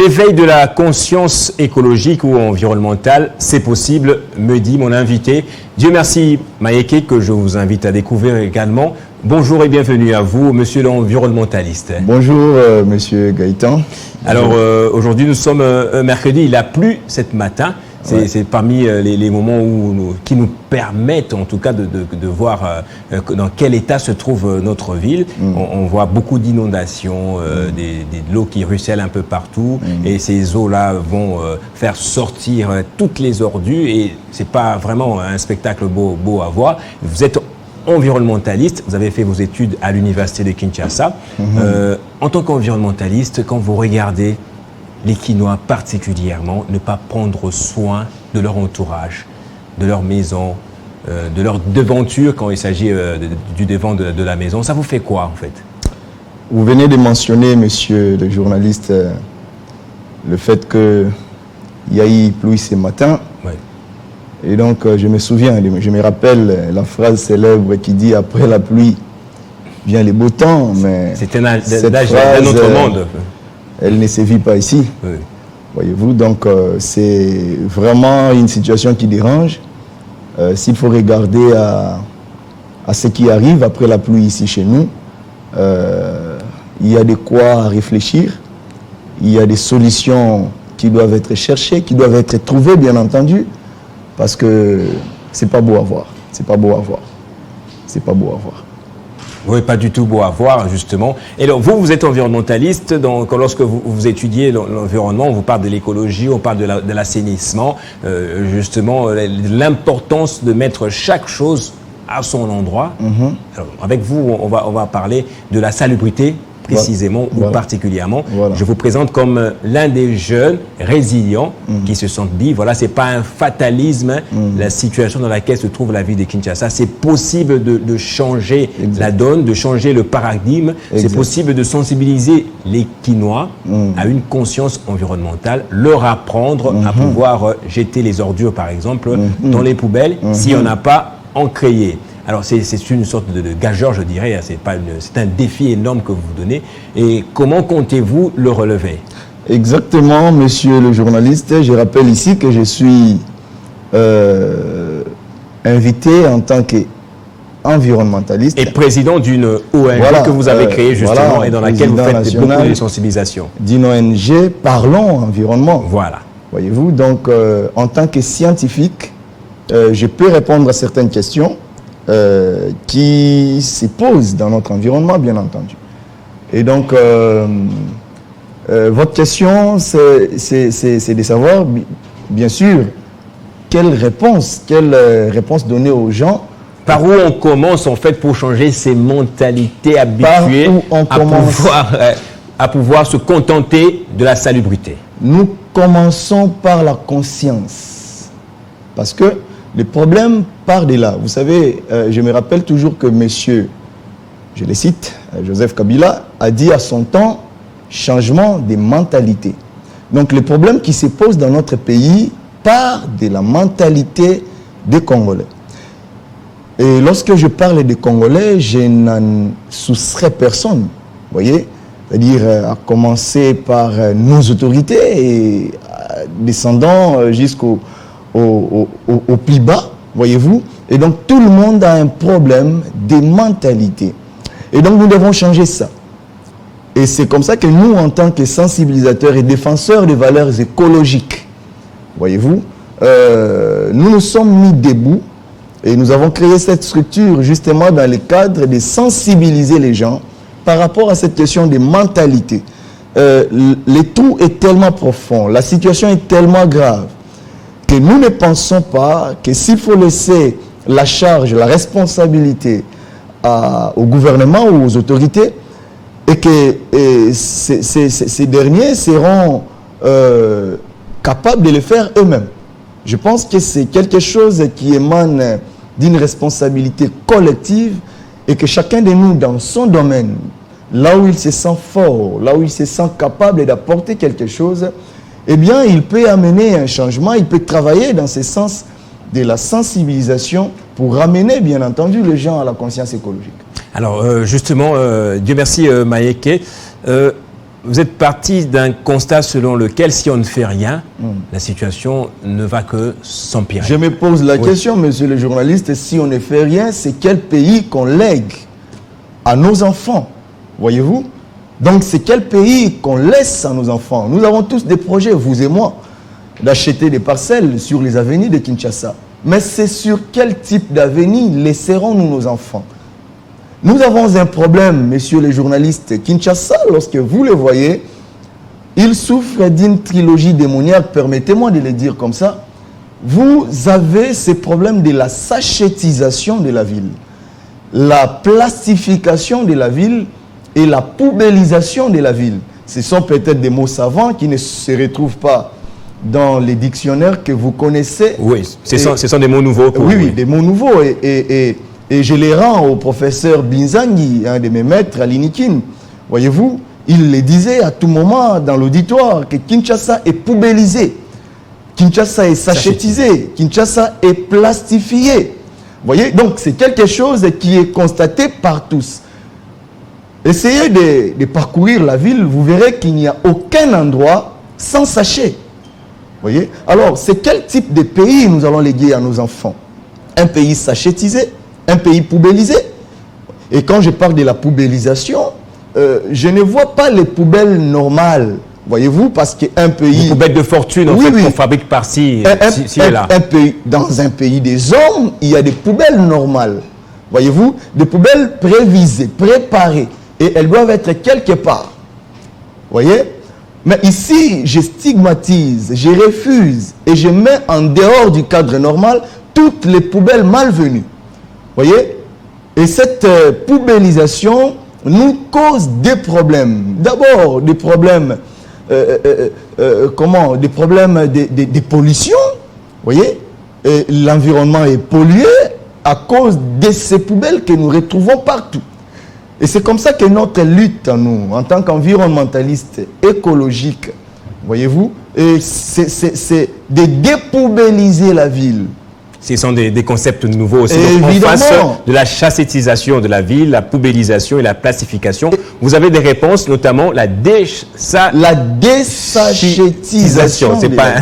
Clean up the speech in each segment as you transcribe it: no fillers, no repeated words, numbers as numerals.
L'éveil de la conscience écologique ou environnementale, c'est possible, me dit mon invité. Dieu merci, Mayeke, que je vous invite à découvrir également. Bonjour et bienvenue à vous, monsieur l'environnementaliste. Bonjour, monsieur Gaëtan. Alors, aujourd'hui, nous sommes mercredi, il a plu ce matin. C'est parmi les moments qui nous permettent en tout cas de voir dans quel état se trouve notre ville. On voit beaucoup d'inondations, de l'eau qui ruisselle un peu partout et ces eaux-là vont faire sortir toutes les ordures et c'est pas vraiment un spectacle beau à voir. Vous êtes environnementaliste, vous avez fait vos études à l'université de Kinshasa. En tant qu'environnementaliste, quand vous regardez les Kinois particulièrement, ne pas prendre soin de leur entourage, de leur maison, de leur devanture quand il s'agit du devant de la maison. Ça vous fait quoi en fait? Vous venez de mentionner, monsieur le journaliste, le fait qu'il y a eu pluie ce matin. Ouais. Et donc je me souviens, je me rappelle la phrase célèbre qui dit « Après la pluie vient les beaux temps ». C'est un âge d'un autre monde. Elle ne se vit pas ici, voyez-vous, donc c'est vraiment une situation qui dérange. S'il faut regarder à ce qui arrive après la pluie ici chez nous, il y a de quoi réfléchir, il y a des solutions qui doivent être cherchées, qui doivent être trouvées bien entendu, parce que c'est pas beau à voir, c'est pas beau à voir, c'est pas beau à voir. Oui, pas du tout beau à voir, justement. Et donc, vous êtes environnementaliste, donc lorsque vous étudiez l'environnement, on vous parle de l'écologie, on parle de l'assainissement, justement, l'importance de mettre chaque chose à son endroit. Alors, avec vous, on va parler de la salubrité, précisément ou particulièrement. Je vous présente comme l'un des jeunes résilients qui se sentent bien. Voilà, c'est pas un fatalisme, la situation dans laquelle se trouve la ville de Kinshasa. C'est possible de changer la donne, de changer le paradigme. C'est possible de sensibiliser les Kinois à une conscience environnementale, leur apprendre à pouvoir jeter les ordures, par exemple, dans les poubelles, s'il n'y en a pas, en créer. Alors, c'est une sorte de gageur, je dirais, c'est un défi énorme que vous donnez. Et comment comptez-vous le relever? Exactement, monsieur le journaliste. Je rappelle ici que je suis invité en tant qu'environnementaliste. Et président d'une ONG que vous avez créée justement et dans laquelle vous faites beaucoup de sensibilisation. D'une ONG, Parlons Environnement. Voilà. Voyez-vous, donc en tant que scientifique, je peux répondre à certaines questions qui se posent dans notre environnement, bien entendu. Et donc, votre question, c'est de savoir, bien sûr, quelle réponse donner aux gens. Par où on commence, en fait, pour changer ces mentalités habituées à pouvoir se contenter de la salubrité? Nous commençons par la conscience. Parce que le problème part de là. Vous savez, je me rappelle toujours que monsieur, je le cite, Joseph Kabila, a dit à son temps changement des mentalités. Donc le problème qui se pose dans notre pays part de la mentalité des Congolais. Et lorsque je parle des Congolais, je n'en soustrais personne. Vous voyez, c'est-à-dire à commencer par nos autorités et descendant jusqu'au plus bas, voyez-vous. Et donc tout le monde a un problème de mentalité. Et donc nous devons changer ça. Et c'est comme ça que nous, en tant que sensibilisateurs et défenseurs des valeurs écologiques, voyez-vous, nous nous sommes mis debout et nous avons créé cette structure justement dans le cadre de sensibiliser les gens par rapport à cette question de mentalité. Le trou est tellement profond, la situation est tellement grave que nous ne pensons pas que s'il faut laisser la charge, la responsabilité au gouvernement ou aux autorités et que ces derniers seront capables de le faire eux-mêmes. Je pense que c'est quelque chose qui émane d'une responsabilité collective et que chacun de nous, dans son domaine, là où il se sent fort, là où il se sent capable d'apporter quelque chose, eh bien, il peut amener un changement, il peut travailler dans ce sens de la sensibilisation pour ramener, bien entendu, les gens à la conscience écologique. Alors, justement, Dieu merci, Mayeke. vous êtes parti d'un constat selon lequel si on ne fait rien, la situation ne va que s'empirer. Je me pose la question, monsieur le journaliste, si on ne fait rien, c'est quel pays qu'on lègue à nos enfants, voyez-vous? Donc c'est quel pays qu'on laisse à nos enfants? Nous avons tous des projets, vous et moi, d'acheter des parcelles sur les avenues de Kinshasa. Mais c'est sur quel type d'avenue laisserons-nous nos enfants? Nous avons un problème, messieurs les journalistes. Kinshasa, lorsque vous le voyez, il souffre d'une trilogie démoniaque, permettez-moi de le dire comme ça. Vous avez ce problème de la sachétisation de la ville, la plastification de la ville et la poubellisation de la ville. Ce sont peut-être des mots savants qui ne se retrouvent pas dans les dictionnaires que vous connaissez. Oui, ce sont des mots nouveaux. Oui, des mots nouveaux. Et je les rends au professeur Binzangi, un de mes maîtres à l'Inikin. Voyez-vous, il le disait à tout moment dans l'auditoire que Kinshasa est poubellisé, Kinshasa est sachétisé, Kinshasa est plastifié. Voyez, donc c'est quelque chose qui est constaté par tous. Essayez de parcourir la ville, vous verrez qu'il n'y a aucun endroit sans sachet. Voyez? Alors, c'est quel type de pays nous allons léguer à nos enfants? Un pays sachétisé, un pays poubellisé. Et quand je parle de la poubellisation, je ne vois pas les poubelles normales, voyez-vous, parce qu'un pays... Des poubelles de fortune, en fait, qu'on fabrique par-ci, ci et là. Dans un pays des hommes, il y a des poubelles normales, voyez-vous, des poubelles prévisées, préparées, et elles doivent être quelque part, voyez. Mais ici, je stigmatise, je refuse, et je mets en dehors du cadre normal toutes les poubelles malvenues. Voyez? Et cette poubellisation nous cause des problèmes. D'abord, des problèmes, des problèmes de pollution. Voyez? L'environnement est pollué à cause de ces poubelles que nous retrouvons partout. Et c'est comme ça que notre lutte, nous, en tant qu'environnementalistes écologiques, voyez-vous, c'est de dépoubelliser la ville. Ce sont des concepts nouveaux aussi. Donc, en face de la chassétisation de la ville, la poubellisation et la plastification, vous avez des réponses, notamment la désachétisation. C'est pas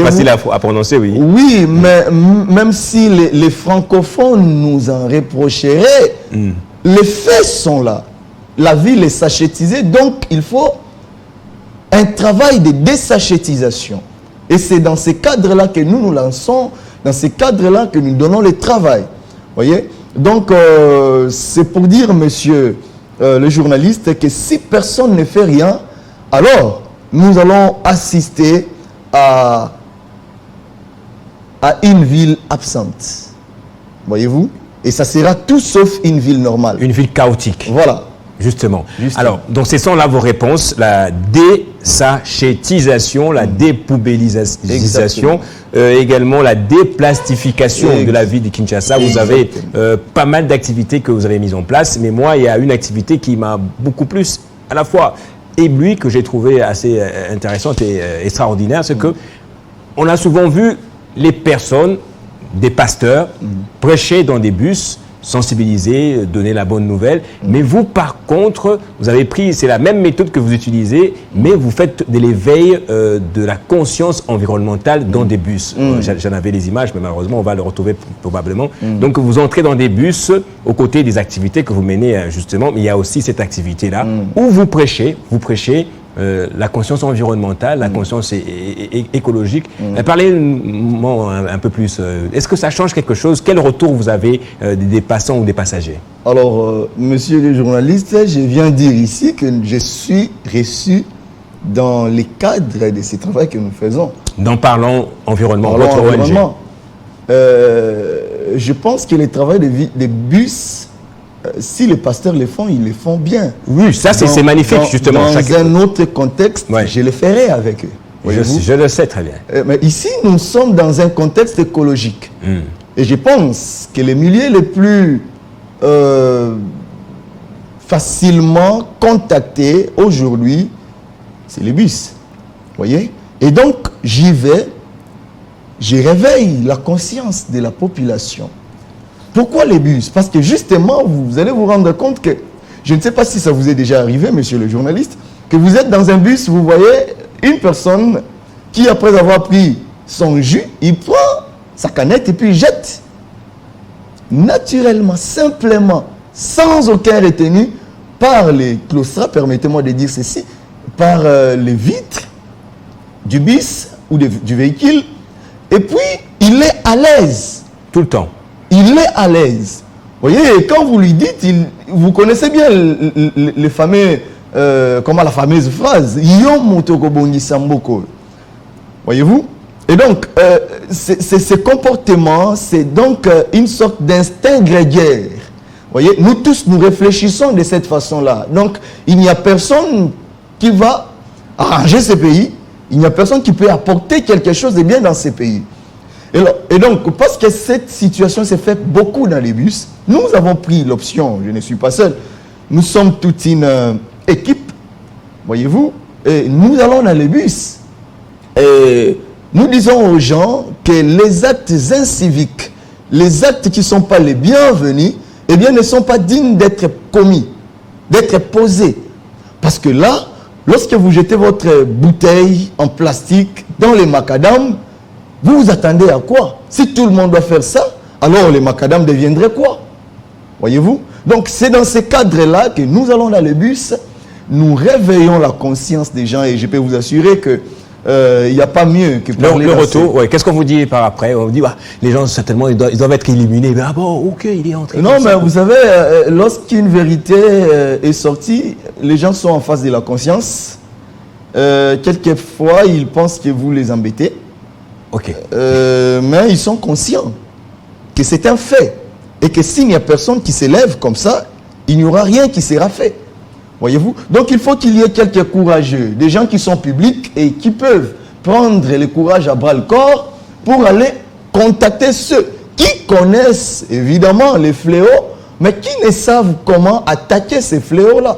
facile à prononcer, oui. Oui, mais même si les francophones nous en reprocheraient, les faits sont là. La ville est sachétisée, donc il faut un travail de désachétisation. Et c'est dans ces cadres-là que nous nous lançons, dans ces cadres-là que nous donnons le travail. Voyez? Donc, c'est pour dire, monsieur le journaliste, que si personne ne fait rien, alors nous allons assister à une ville absente. Voyez-vous? Et ça sera tout sauf une ville normale. Une ville chaotique. Voilà. Justement. Alors, donc ce sont là vos réponses, la désachétisation, la dépoubellisation, également la déplastification de la ville de Kinshasa. Vous avez pas mal d'activités que vous avez mises en place, mais moi, il y a une activité qui m'a beaucoup plus, à la fois ébloui, que j'ai trouvé assez intéressante et extraordinaire, c'est que on a souvent vu les personnes, des pasteurs, prêcher dans des bus, sensibiliser, donner la bonne nouvelle. Mais vous, par contre, vous avez pris, c'est la même méthode que vous utilisez, mais vous faites de l'éveil de la conscience environnementale dans des bus. J'en avais les images, mais malheureusement, on va le retrouver probablement. Donc, vous entrez dans des bus aux côtés des activités que vous menez, justement, mais il y a aussi cette activité-là où vous prêchez la conscience environnementale, la conscience écologique. Parlez-moi un peu plus. Est-ce que ça change quelque chose? Quel retour vous avez des passants ou des passagers? Alors, monsieur le journaliste, je viens dire ici que je suis reçu dans les cadres de ce travail que nous faisons. Dans Parlons Environnement, votre ONG. Je pense que le travail des bus, si les pasteurs le font, ils le font bien. Oui, ça c'est magnifique, justement. Dans un autre contexte, je le ferai avec eux. Je le sais très bien. Mais ici, nous sommes dans un contexte écologique. Et je pense que les milieux les plus facilement contactés aujourd'hui, c'est les bus. Voyez? Et donc, j'y vais, je réveille la conscience de la population. Pourquoi les bus? Parce que justement, vous allez vous rendre compte que, je ne sais pas si ça vous est déjà arrivé, monsieur le journaliste, que vous êtes dans un bus, vous voyez une personne qui, après avoir pris son jus, il prend sa canette et puis il jette. Naturellement, simplement, sans aucun retenu, par les claustras, permettez-moi de dire ceci, par les vitres du bus ou du véhicule, et puis il est à l'aise. Tout le temps. Il est à l'aise. Vous voyez, quand vous lui dites, vous connaissez bien le fameux, comment la fameuse phrase, Yom motokobongi samboko. Voyez-vous? Et donc, ce comportement, c'est donc une sorte d'instinct grégaire. Vous voyez, nous tous, nous réfléchissons de cette façon-là. Donc, il n'y a personne qui va arranger ces pays. Il n'y a personne qui peut apporter quelque chose de bien dans ces pays. Et donc, parce que cette situation s'est faite beaucoup dans les bus, nous avons pris l'option, je ne suis pas seul, nous sommes toute une équipe, voyez-vous, et nous allons dans les bus. Et nous disons aux gens que les actes inciviques, les actes qui ne sont pas les bienvenus, eh bien, ne sont pas dignes d'être commis, d'être posés. Parce que là, lorsque vous jetez votre bouteille en plastique dans les macadams, vous vous attendez à quoi? Si tout le monde doit faire ça, alors les macadams deviendraient quoi? Voyez-vous? Donc, c'est dans ce cadre-là que nous allons dans le bus, nous réveillons la conscience des gens et je peux vous assurer que il n'y a pas mieux que parler. Le retour, ouais. Qu'est-ce qu'on vous dit par après? On vous dit, bah, les gens, certainement, ils doivent être illuminés. Mais, ah bon, ok, il est entré. Non, mais vous savez, lorsqu'une vérité est sortie, les gens sont en face de la conscience. Quelquefois, ils pensent que vous les embêtez. Ok. Mais ils sont conscients que c'est un fait. Et que s'il n'y a personne qui s'élève comme ça, il n'y aura rien qui sera fait. Voyez-vous? Donc il faut qu'il y ait quelques courageux, des gens qui sont publics et qui peuvent prendre le courage à bras le corps pour aller contacter ceux qui connaissent évidemment les fléaux, mais qui ne savent comment attaquer ces fléaux-là.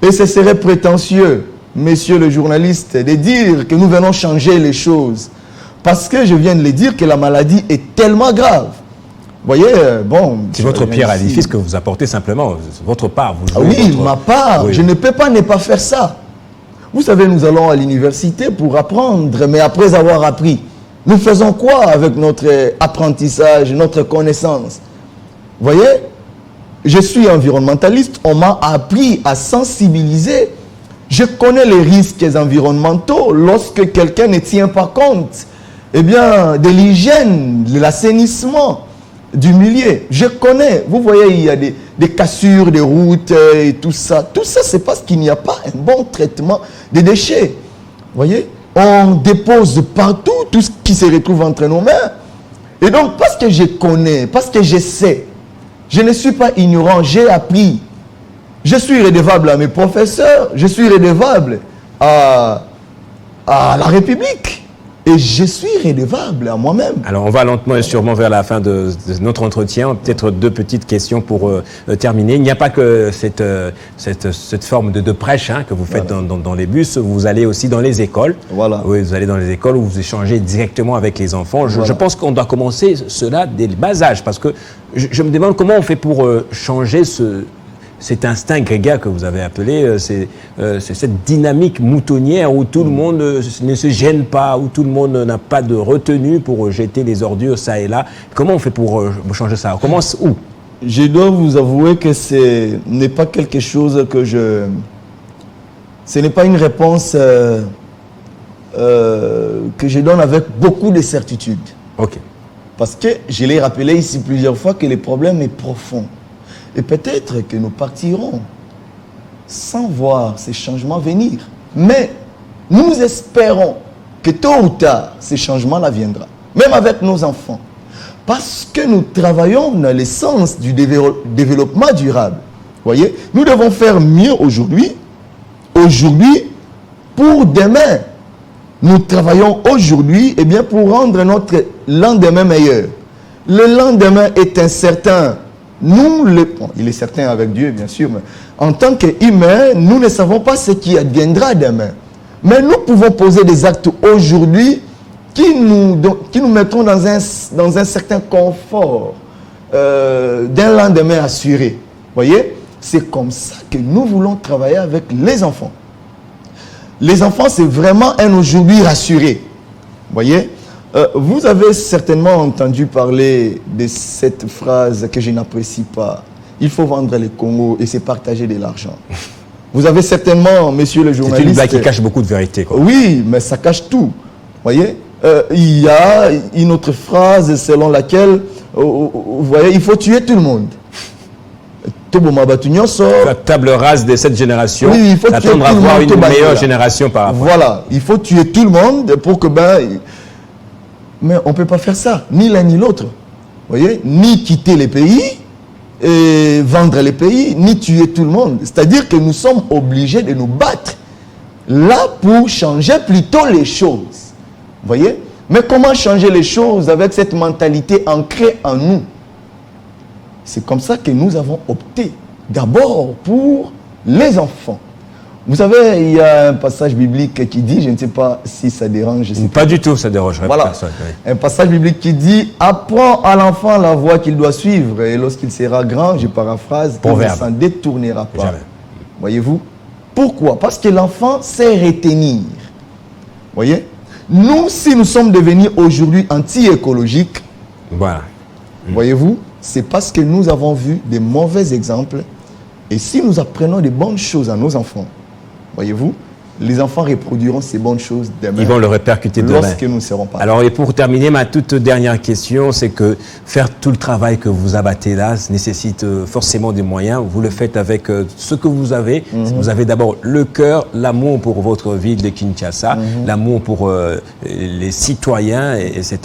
Et ce serait prétentieux, messieurs les journalistes, de dire que nous venons changer les choses. Parce que je viens de le dire que la maladie est tellement grave. Vous voyez, bon... C'est votre pierre à l'édifice que vous apportez simplement, votre part. Vous oui, ma part. Oui. Je ne peux pas ne pas faire ça. Vous savez, nous allons à l'université pour apprendre, mais après avoir appris, nous faisons quoi avec notre apprentissage, notre connaissance? Vous voyez, je suis environnementaliste, on m'a appris à sensibiliser. Je connais les risques environnementaux lorsque quelqu'un ne tient pas compte, eh bien, de l'hygiène, de l'assainissement du milieu. Je connais, vous voyez, il y a des cassures de routes et tout ça. Tout ça, c'est parce qu'il n'y a pas un bon traitement des déchets. Vous voyez, on dépose partout tout ce qui se retrouve entre nos mains. Et donc, parce que je connais, parce que je sais, je ne suis pas ignorant, j'ai appris. Je suis redevable à mes professeurs, je suis redevable à la République. Et je suis redevable à moi-même. Alors, on va lentement et sûrement vers la fin de notre entretien. Peut-être deux petites questions pour terminer. Il n'y a pas que cette forme de prêche que vous faites dans les bus. Vous allez aussi dans les écoles. Voilà. Oui, vous allez dans les écoles où vous échangez directement avec les enfants. Je pense qu'on doit commencer cela dès le bas âge. Parce que je me demande comment on fait pour changer cet instinct grégaire que vous avez appelé, c'est cette dynamique moutonnière où tout le monde ne se gêne pas, où tout le monde n'a pas de retenue pour jeter les ordures ça et là. Comment on fait pour changer ça? On commence où? Je dois vous avouer que ce n'est pas quelque chose que ce n'est pas une réponse que je donne avec beaucoup de certitude. Ok. Parce que je l'ai rappelé ici plusieurs fois que le problème est profond. Et peut-être que nous partirons sans voir ces changements venir. Mais nous espérons que tôt ou tard, ces changements-là viendront. Même avec nos enfants. Parce que nous travaillons dans le sens du développement durable. Voyez, nous devons faire mieux aujourd'hui pour demain. Nous travaillons aujourd'hui pour rendre notre lendemain meilleur. Le lendemain est incertain. Il est certain avec Dieu, bien sûr, mais en tant qu'humains, nous ne savons pas ce qui adviendra demain. Mais nous pouvons poser des actes aujourd'hui qui nous mettront dans un certain confort d'un lendemain assuré. Voyez, c'est comme ça que nous voulons travailler avec les enfants. les enfants, c'est vraiment un aujourd'hui rassuré. Vous voyez, vous avez certainement entendu parler de cette phrase que je n'apprécie pas. Il faut vendre les Congos et c'est partager de l'argent. Vous avez certainement, monsieur le journaliste... C'est une blague qui cache beaucoup de vérité, quoi. Oui, mais ça cache tout. Vous voyez, il y a une autre phrase selon laquelle, vous voyez, il faut tuer tout le monde. La table rase de cette génération, oui, il faut attendre à voir une meilleure génération par rapport. Voilà, il faut tuer tout le monde pour que... mais on ne peut pas faire ça, ni l'un ni l'autre. Vous voyez, ni quitter les pays, et vendre les pays, ni tuer tout le monde. C'est-à-dire que nous sommes obligés de nous battre là pour changer plutôt les choses. Vous voyez? Mais comment changer les choses avec cette mentalité ancrée en nous? C'est comme ça que nous avons opté d'abord pour les enfants. Vous savez, il y a un passage biblique qui dit, je ne sais pas si ça dérange. Pas du tout, ça dérangerait voilà. Personne. Oui. Un passage biblique qui dit, apprends à l'enfant la voie qu'il doit suivre et lorsqu'il sera grand, je paraphrase, il ne s'en détournera pas. Jamais. Voyez-vous? Pourquoi? Parce que l'enfant sait retenir. Voyez? Nous, si nous sommes devenus aujourd'hui anti-écologiques, voilà. Voyez-vous, c'est parce que nous avons vu des mauvais exemples. Et si nous apprenons des bonnes choses à nos enfants, voyez-vous, les enfants reproduiront ces bonnes choses demain. Ils vont le répercuter demain. Lorsque nous ne serons pas là. Alors, et pour terminer, ma toute dernière question, c'est que faire tout le travail que vous abattez là nécessite forcément des moyens. Vous le faites avec ce que vous avez. Vous avez d'abord le cœur, l'amour pour votre ville de Kinshasa, l'amour pour les citoyens, etc.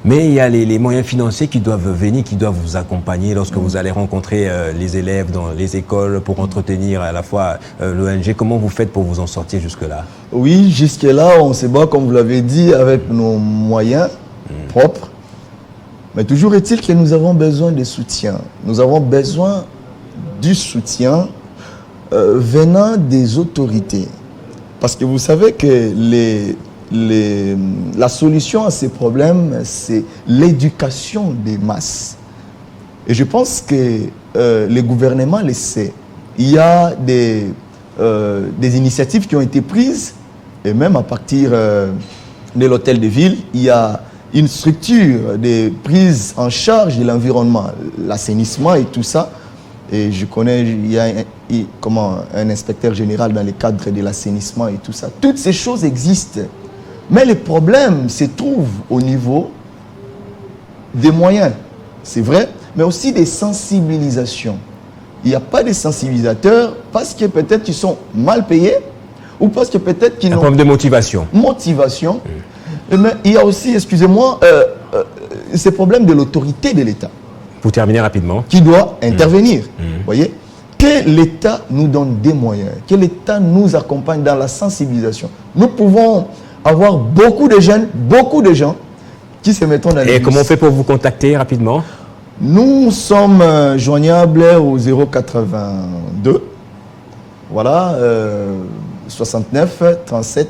Mais il y a les moyens financiers qui doivent venir, qui doivent vous accompagner lorsque vous allez rencontrer les élèves dans les écoles pour entretenir à la fois l'ONG. Comment vous faites pour vous en sortir jusque-là? Oui, jusque-là, on se bat, comme vous l'avez dit, avec nos moyens propres. Mais toujours est-il que nous avons besoin de soutien. Nous avons besoin du soutien venant des autorités. Parce que vous savez que la solution à ces problèmes, c'est l'éducation des masses. Et je pense que les gouvernements le savent. Il y a des initiatives qui ont été prises, et même à partir de l'hôtel de ville, il y a une structure de prise en charge de l'environnement, l'assainissement et tout ça. Et je connais, il y a un inspecteur général dans le cadre de l'assainissement et tout ça. Toutes ces choses existent. Mais le problème se trouve au niveau des moyens, c'est vrai, mais aussi des sensibilisations. Il n'y a pas de sensibilisateurs parce que peut-être ils sont mal payés ou parce que peut-être qu'ils n'ont... Un problème de motivation. Motivation. Mais il y a aussi, excusez-moi, ces problèmes de l'autorité de l'État. Pour terminer rapidement. Qui doit intervenir. Vous voyez? Que l'État nous donne des moyens, que l'État nous accompagne dans la sensibilisation. Nous pouvons avoir beaucoup de jeunes, beaucoup de gens qui se mettent dans les... Et comment on fait pour vous contacter rapidement? Nous sommes joignables au 082, voilà, 69 37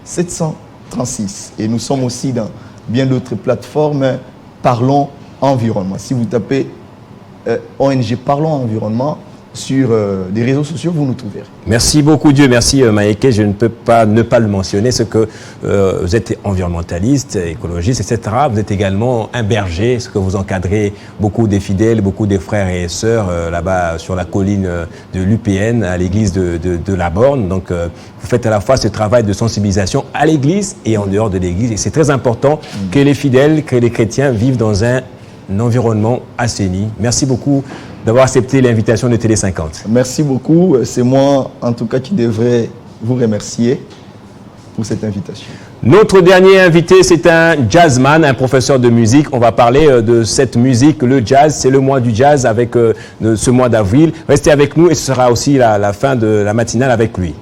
736. Et nous sommes aussi dans bien d'autres plateformes, Parlons Environnement. Si vous tapez ONG Parlons Environnement sur des réseaux sociaux, vous nous trouverez. Merci beaucoup Dieu, merci Maïké. Je ne peux pas ne pas le mentionner, ce que vous êtes environnementaliste, écologiste, etc. Vous êtes également un berger, ce que vous encadrez beaucoup des fidèles, beaucoup des frères et sœurs là-bas sur la colline de l'UPN, à l'église de la Borne. Donc vous faites à la fois ce travail de sensibilisation à l'église et en dehors de l'église. Et c'est très important que les fidèles, que les chrétiens vivent dans un environnement assaini. Merci beaucoup d'avoir accepté l'invitation de Télé 50. Merci beaucoup. C'est moi, en tout cas, qui devrais vous remercier pour cette invitation. Notre dernier invité, c'est un jazzman, un professeur de musique. On va parler de cette musique, le jazz. C'est le mois du jazz avec ce mois d'avril. Restez avec nous et ce sera aussi la fin de la matinale avec lui.